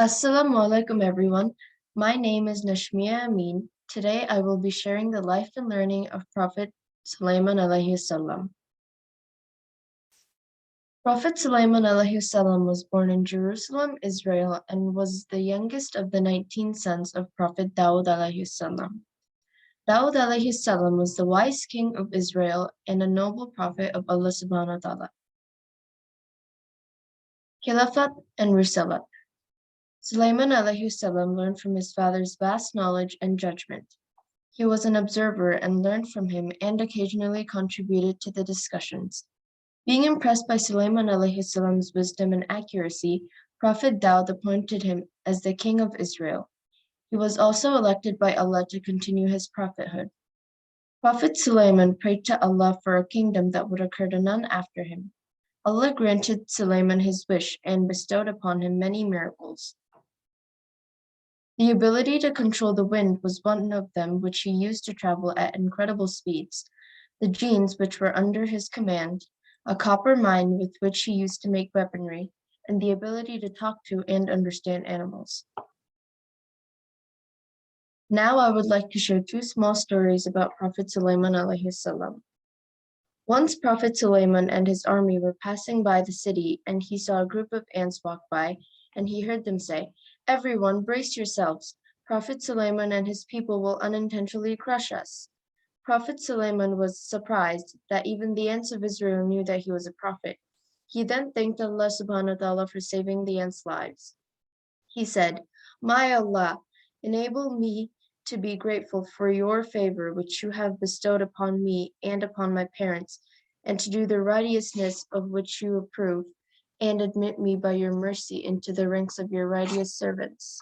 Assalamu alaikum everyone. My name is Nashmia Amin. Today I will be sharing the life and learning of Prophet Sulaiman alayhi salam. Prophet Sulaiman alayhi salam was born in Jerusalem, Israel, and was the youngest of the 19 sons of Prophet Dawud alayhi salam. Dawud alayhi salam was the wise king of Israel and a noble prophet of Allah subhanahu wa ta'ala. Khilafat and Risalat. Sulaiman alayhi salam learned from his father's vast knowledge and judgment. He was an observer and learned from him and occasionally contributed to the discussions. Being impressed by Sulaiman alayhi salam's wisdom and accuracy, Prophet Daud appointed him as the king of Israel. He was also elected by Allah to continue his prophethood. Prophet Sulaiman prayed to Allah for a kingdom that would occur to none after him. Allah granted Sulaiman his wish and bestowed upon him many miracles. The ability to control the wind was one of them, which he used to travel at incredible speeds, the genes which were under his command, a copper mine with which he used to make weaponry, and the ability to talk to and understand animals. Now I would like to share two small stories about Prophet Sulaiman alayhi salam. Once Prophet Sulaiman and his army were passing by the city, and he saw a group of ants walk by, and he heard them say, "Everyone, brace yourselves. Prophet Sulaiman and his people will unintentionally crush us." Prophet Sulaiman was surprised that even the ants of Israel knew that he was a prophet. He then thanked Allah subhanahu wa ta'ala for saving the ants' lives. He said, "My Allah, enable me to be grateful for your favor which you have bestowed upon me and upon my parents, and to do the righteousness of which you approve, and admit me by your mercy into the ranks of your righteous servants."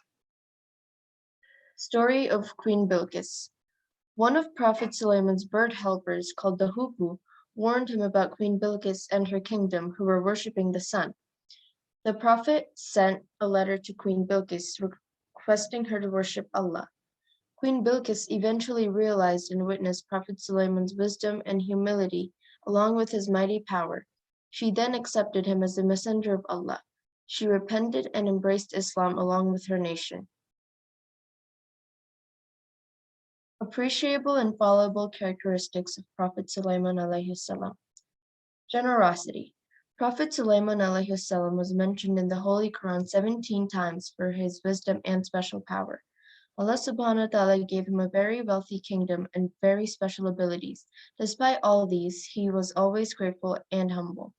Story of Queen Bilqis. One of Prophet Sulaiman's bird helpers, called the Hoopoe, warned him about Queen Bilqis and her kingdom, who were worshipping the sun. The Prophet sent a letter to Queen Bilqis requesting her to worship Allah. Queen Bilqis eventually realized and witnessed Prophet Sulaiman's wisdom and humility, along with his mighty power. She then accepted him as the messenger of Allah. She repented and embraced Islam along with her nation. Appreciable and followable characteristics of Prophet Sulaiman alayhi salam. Generosity. Prophet Sulaiman alayhi salam was mentioned in the Holy Quran 17 times for his wisdom and special power. Allah subhanahu wa ta'ala gave him a very wealthy kingdom and very special abilities. Despite all these, he was always grateful and humble.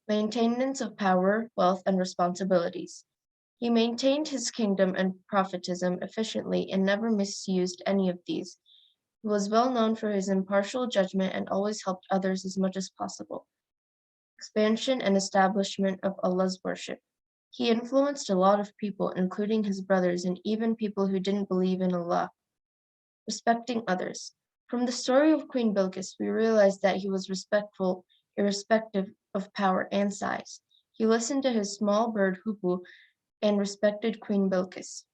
Maintenance of power, wealth, and responsibilities. He maintained his kingdom and prophetism efficiently and never misused any of these. He was well known for his impartial judgment and always helped others as much as possible. Expansion and establishment of Allah's worship. He influenced a lot of people, including his brothers and even people who didn't believe in Allah. Respecting others. From the story of Queen Bilqis, we realize that he was respectful, irrespective of power and size. He listened to his small bird Hoopoe and respected Queen Bilqis.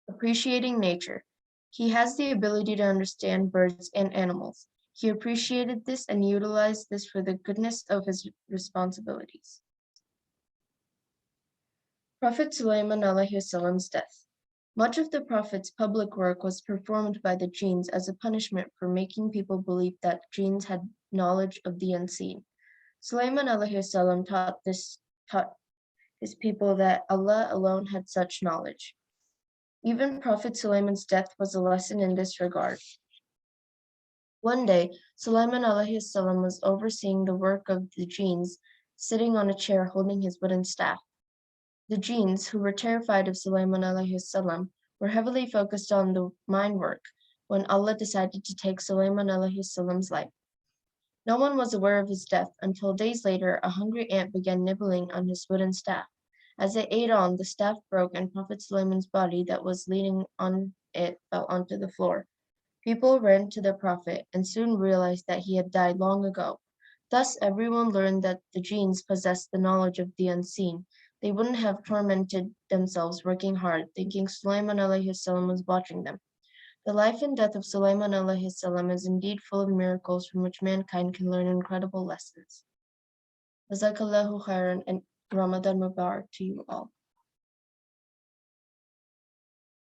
Appreciating nature. He has the ability to understand birds and animals. He appreciated this and utilized this for the goodness of his responsibilities. Prophet Sulaiman alayhi salam's death. Much of the Prophet's public work was performed by the jinns as a punishment for making people believe that jinns had knowledge of the unseen. Sulaiman alayhi salam taught his people that Allah alone had such knowledge. Even Prophet Sulaiman's death was a lesson in this regard. One day, Sulaiman alayhi salam was overseeing the work of the jinns, sitting on a chair holding his wooden staff. The jinns, who were terrified of Sulaiman alayhi salam, were heavily focused on the mine work when Allah decided to take Sulaiman alayhi salam's life. No one was aware of his death until days later a hungry ant began nibbling on his wooden staff. As it ate on, the staff broke and Prophet Sulaiman's body that was leaning on it fell onto the floor. People ran to the Prophet and soon realized that he had died long ago. Thus everyone learned that the jinns possessed the knowledge of the unseen. They wouldn't have tormented themselves working hard, thinking Sulaiman alayhi salam was watching them. The life and death of Sulaiman alayhi salam is indeed full of miracles from which mankind can learn incredible lessons. Jazakallahu khairan, and Ramadan Mubarak to you all.